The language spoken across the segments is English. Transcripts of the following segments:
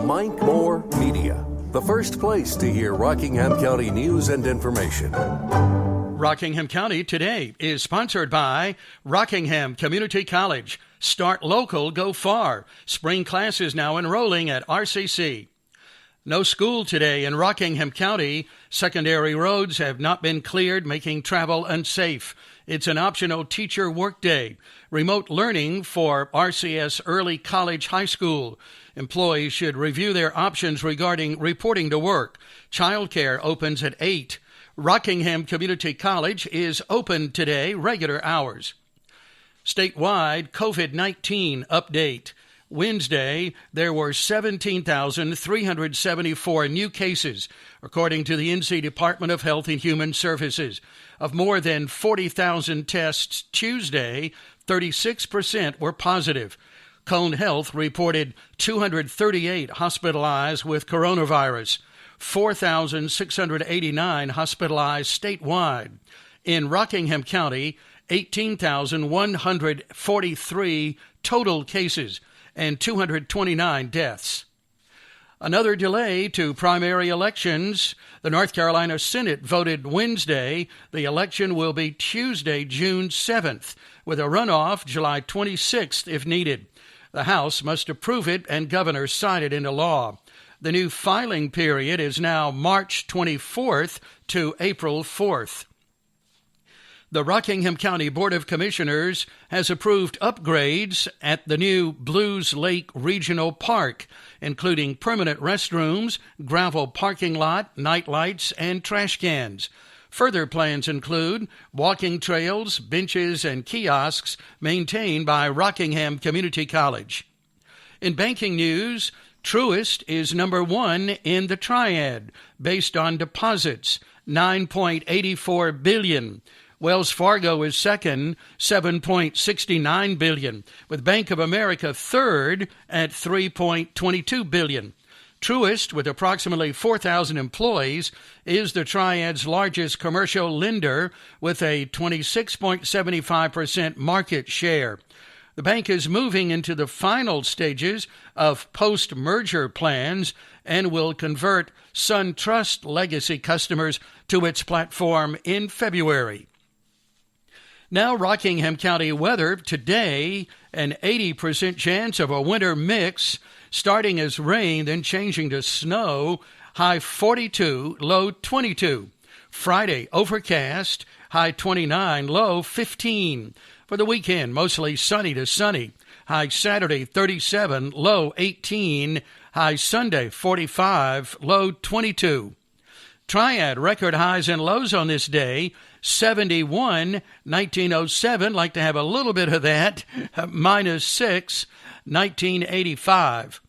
Mike Moore Media, the first place to hear Rockingham County news and information. Rockingham County Today is sponsored by Rockingham Community College. Start local, go far. Spring class is now enrolling at RCC. No school today in Rockingham County. Secondary roads have not been cleared, making travel unsafe. It's an optional teacher workday. Remote learning for RCS Early College High School. Employees should review their options regarding reporting to work. Childcare opens at 8. Rockingham Community College is open today, regular hours. Statewide COVID-19 update. Wednesday, there were 17,374 new cases, according to the NC Department of Health and Human Services. Of more than 40,000 tests Tuesday, 36% were positive. Cone Health reported 238 hospitalized with coronavirus, 4,689 hospitalized statewide. In Rockingham County, 18,143 total cases and 229 deaths. Another delay to primary elections. The North Carolina Senate voted Wednesday. The election will be Tuesday, June 7th, with a runoff July 26th if needed. The House must approve it and governor sign it into law. The new filing period is now March 24th to April 4th. The Rockingham County Board of Commissioners has approved upgrades at the new Blues Lake Regional Park, including permanent restrooms, gravel parking lot, night lights, and trash cans. Further plans include walking trails, benches, and kiosks maintained by Rockingham Community College. In banking news, Truist is number 1 in the Triad, based on deposits, $9.84 billion. Wells Fargo is second, $7.69 billion, with Bank of America third at $3.22 billion. Truist, with approximately 4,000 employees, is the Triad's largest commercial lender with a 26.75% market share. The bank is moving into the final stages of post-merger plans and will convert SunTrust legacy customers to its platform in February. Now, Rockingham County weather. Today, an 80% chance of a winter mix, starting as rain, then changing to snow. High 42, low 22. Friday, overcast, high 29, low 15. For the weekend, mostly sunny to sunny. High Saturday, 37, low 18. High Sunday, 45, low 22. Triad record highs and lows on this day. 71, 1907, like to have a little bit of that, -6, 1985.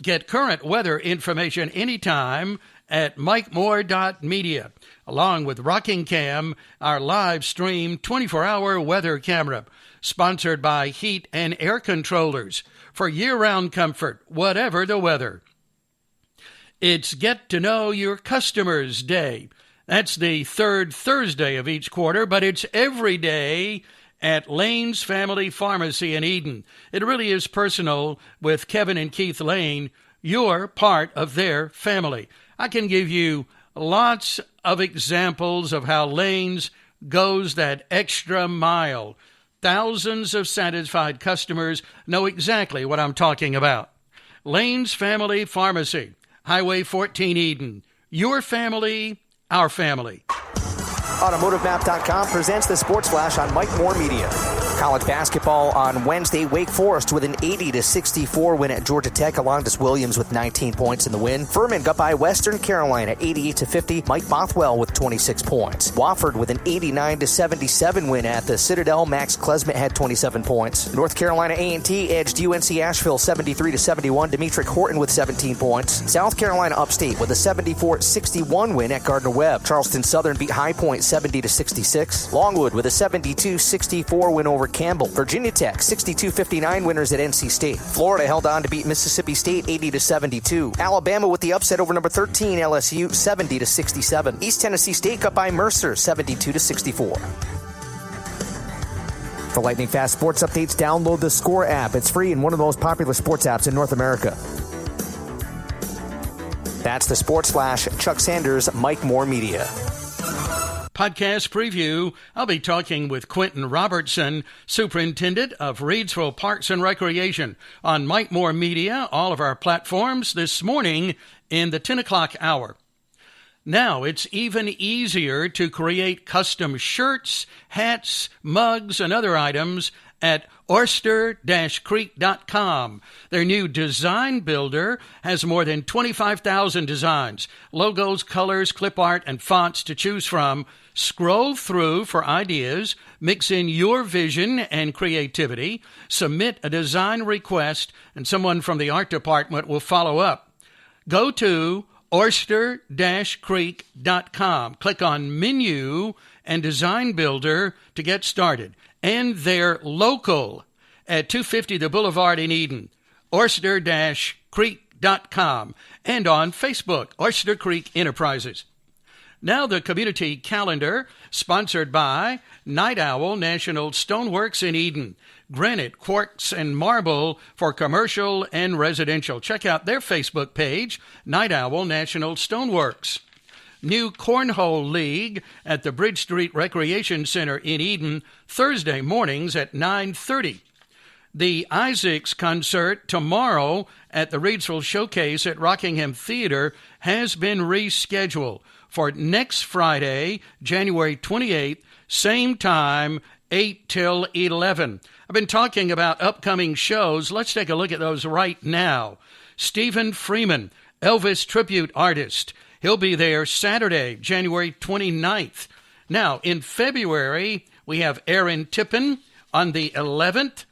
Get current weather information anytime at mikemore.media, along with Rockingham, our live stream 24-hour weather camera, sponsored by Heat and Air Controllers for year-round comfort, whatever the weather. It's Get to Know Your Customers Day. That's the third Thursday of each quarter, but it's every day at Lane's Family Pharmacy in Eden. It really is personal with Kevin and Keith Lane. You're part of their family. I can give you lots of examples of how Lane's goes that extra mile. Thousands of satisfied customers know exactly what I'm talking about. Lane's Family Pharmacy, Highway 14 Eden. Your family, our family. AutomotiveMap.com presents the Sports Flash on Mike Moore Media. College basketball on Wednesday, Wake Forest with an 80-64 win at Georgia Tech. Alondas Williams with 19 points in the win. Furman got by Western Carolina 88-50. Mike Bothwell with 26 points. Wofford with an 89-77 win at the Citadel. Max Klesmet had 27 points. North Carolina A&T edged UNC Asheville 73-71. Demetric Horton with 17 points. South Carolina Upstate with a 74-61 win at Gardner-Webb. Charleston Southern beat High Point 70-66. Longwood with a 72-64 win over Campbell. Virginia Tech 62-59 winners at NC State. Florida held on to beat Mississippi State 80-72. Alabama with the upset over number 13 LSU 70-67. East Tennessee State got by Mercer 72-64. For lightning fast sports updates, download the Score app. It's free and one of the most popular sports apps in North America. That's the Sports Flash. Chuck Sanders, Mike Moore Media. Podcast preview. I'll be talking with Quentin Robertson, Superintendent of Reidsville Parks and Recreation, on Mike Moore Media, all of our platforms, this morning in the 10 o'clock hour. Now, it's even easier to create custom shirts, hats, mugs, and other items at oyster-creek.com. Their new design builder has more than 25,000 designs, logos, colors, clip art, and fonts to choose from. Scroll through for ideas, mix in your vision and creativity, submit a design request, and someone from the art department will follow up. Go to oyster-creek.com. Click on Menu and Design Builder to get started. And they're local at 250 The Boulevard in Eden, oyster-creek.com, and on Facebook, Oyster Creek Enterprises. Now the community calendar, sponsored by Night Owl National Stoneworks in Eden. Granite, quartz, and marble for commercial and residential. Check out their Facebook page, Night Owl National Stoneworks. New Cornhole League at the Bridge Street Recreation Center in Eden, Thursday mornings at 9:30. The Isaacs concert tomorrow at the Reidsville Showcase at Rockingham Theater has been rescheduled for next Friday, January 28th, same time, 8 till 11. I've been talking about upcoming shows. Let's take a look at those right now. Stephen Freeman, Elvis tribute artist. He'll be there Saturday, January 29th. Now, in February, we have Aaron Tippin on the 11th,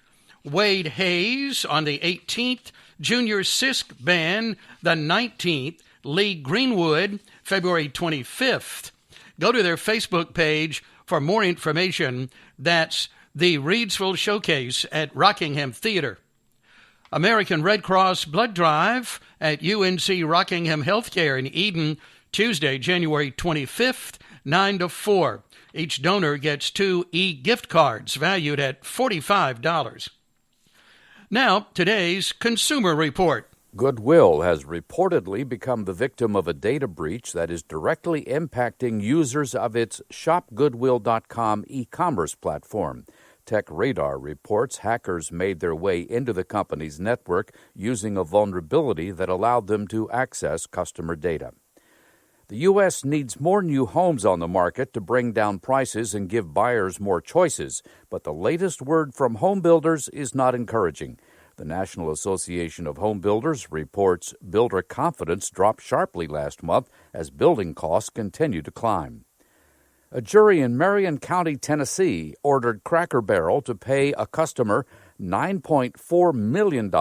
Wade Hayes on the 18th, Junior Sisk Band the 19th, Lee Greenwood, February 25th. Go to their Facebook page for more information. That's the Reidsville Showcase at Rockingham Theater. American Red Cross Blood Drive at UNC Rockingham Healthcare in Eden, Tuesday, January 25th, 9 to 4. Each donor gets 2 e-gift cards valued at $45. Now, today's Consumer Report. Goodwill has reportedly become the victim of a data breach that is directly impacting users of its shopgoodwill.com e-commerce platform. Tech Radar reports hackers made their way into the company's network using a vulnerability that allowed them to access customer data. The U.S. needs more new homes on the market to bring down prices and give buyers more choices, but the latest word from home builders is not encouraging. The National Association of Home Builders reports builder confidence dropped sharply last month as building costs continue to climb. A jury in Marion County, Tennessee, ordered Cracker Barrel to pay a customer $9.4 million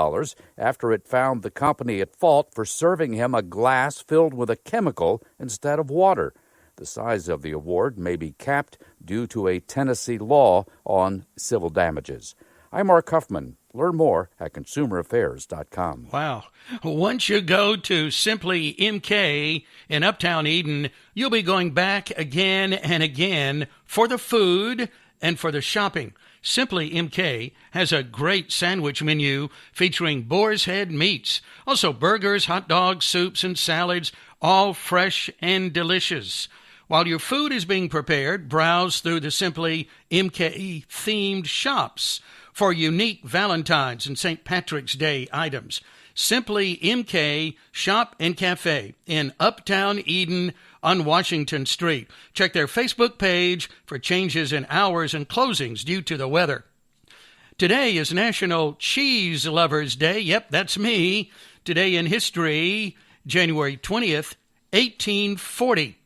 after it found the company at fault for serving him a glass filled with a chemical instead of water. The size of the award may be capped due to a Tennessee law on civil damages. I'm Mark Huffman. Learn more at consumeraffairs.com. Wow. Once you go to Simply MK in Uptown Eden, you'll be going back again and again for the food and for the shopping. Simply MK has a great sandwich menu featuring boar's head meats, also burgers, hot dogs, soups, and salads, all fresh and delicious. While your food is being prepared, browse through the Simply MK themed shops for unique Valentine's and St. Patrick's Day items. Simply MK Shop and Cafe in Uptown Eden on Washington Street. Check their Facebook page for changes in hours and closings due to the weather. Today is National Cheese Lovers Day. Yep, that's me. Today in history, January 20th, 1840.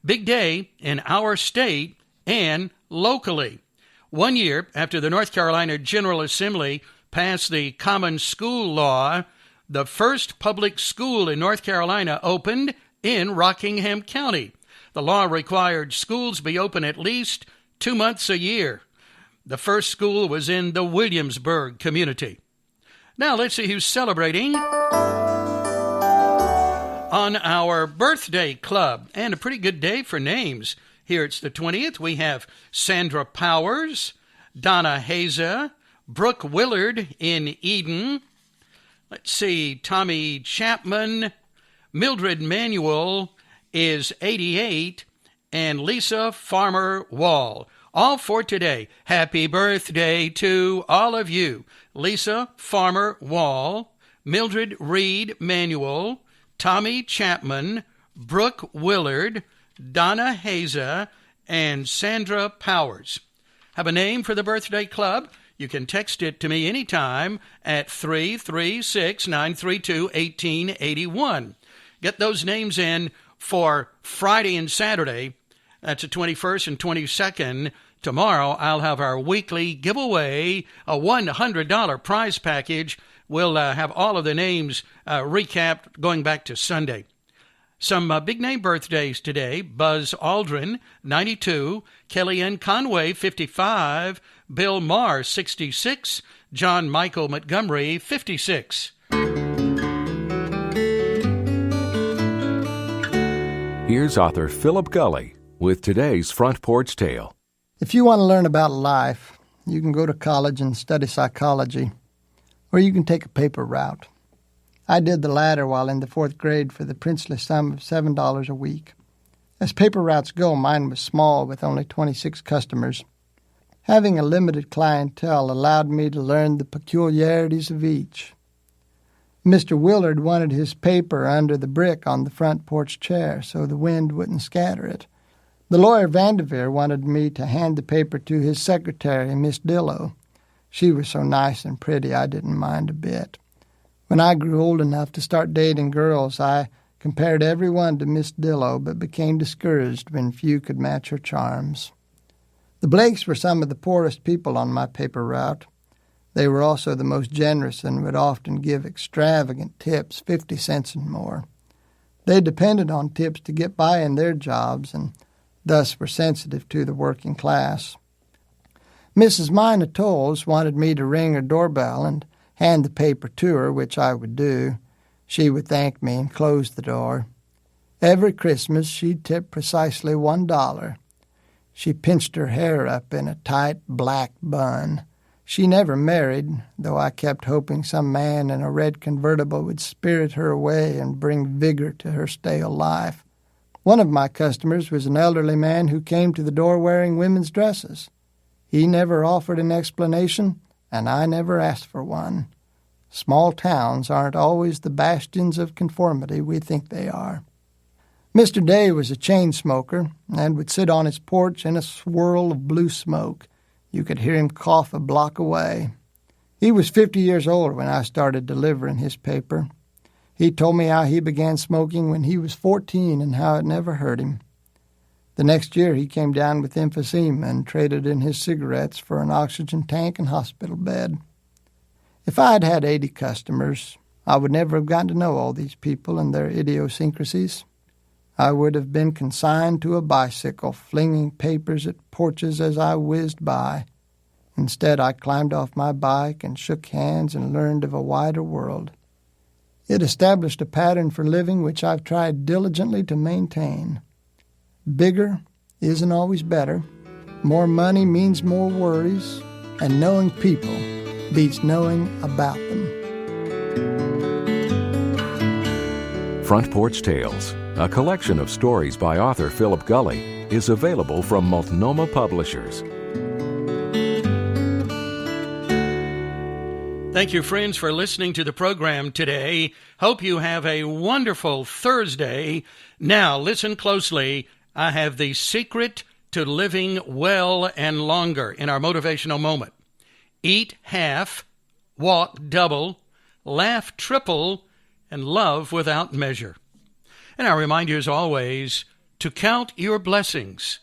Big day in our state and locally. 1 year after the North Carolina General Assembly passed the Common School Law, the first public school in North Carolina opened in Rockingham County. The law required schools be open at least 2 months a year. The first school was in the Williamsburg community. Now let's see who's celebrating on our birthday club, and a pretty good day for names. Here it's the 20th. We have Sandra Powers, Donna Haza, Brooke Willard in Eden. Let's see, Tommy Chapman, Mildred Manuel is 88, and Lisa Farmer Wall. All for today. Happy birthday to all of you. Lisa Farmer Wall, Mildred Reed Manuel, Tommy Chapman, Brooke Willard, Donna Haza, and Sandra Powers. Have a name for the birthday club? You can text it to me anytime at 336-932-1881. Get those names in for Friday and Saturday. That's the 21st and 22nd. Tomorrow, I'll have our weekly giveaway, a $100 prize package. We'll have all of the names recapped going back to Sunday. Some big name birthdays today: Buzz Aldrin, 92, Kellyanne Conway, 55, Bill Maher, 66, John Michael Montgomery, 56. Here's author Philip Gulley with today's Front Porch Tale. If you want to learn about life, you can go to college and study psychology, or you can take a paper route. I did the latter while in the 4th grade for the princely sum of $7 a week. As paper routes go, mine was small with only 26 customers. Having a limited clientele allowed me to learn the peculiarities of each. Mr. Willard wanted his paper under the brick on the front porch chair so the wind wouldn't scatter it. The lawyer Vanderveer wanted me to hand the paper to his secretary, Miss Dillow. She was so nice and pretty I didn't mind a bit. When I grew old enough to start dating girls, I compared every one to Miss Dillow, but became discouraged when few could match her charms. The Blakes were some of the poorest people on my paper route. They were also the most generous and would often give extravagant tips, 50 cents and more. They depended on tips to get by in their jobs and thus were sensitive to the working class. Mrs. Mina Tolles wanted me to ring her doorbell and hand the paper to her, which I would do. She would thank me and close the door. Every Christmas she tipped precisely $1. She pinched her hair up in a tight black bun. She never married, though I kept hoping some man in a red convertible would spirit her away and bring vigor to her stale life. One of my customers was an elderly man who came to the door wearing women's dresses. He never offered an explanation, and I never asked for one. Small towns aren't always the bastions of conformity we think they are. Mr. Day was a chain smoker and would sit on his porch in a swirl of blue smoke. You could hear him cough a block away. He was 50 years old when I started delivering his paper. He told me how he began smoking when he was 14 and how it never hurt him. The next year he came down with emphysema and traded in his cigarettes for an oxygen tank and hospital bed. If I had had 80 customers, I would never have gotten to know all these people and their idiosyncrasies. I would have been consigned to a bicycle, flinging papers at porches as I whizzed by. Instead, I climbed off my bike and shook hands and learned of a wider world. It established a pattern for living which I've tried diligently to maintain. Bigger isn't always better. More money means more worries, and knowing people beats knowing about them. Front Porch Tales, a collection of stories by author Philip Gulley, is available from Multnomah Publishers. Thank you, friends, for listening to the program today. Hope you have a wonderful Thursday. Now, listen closely. I have the secret to living well and longer in our motivational moment. Eat half, walk double, laugh triple, and love without measure. And I remind you, as always, to count your blessings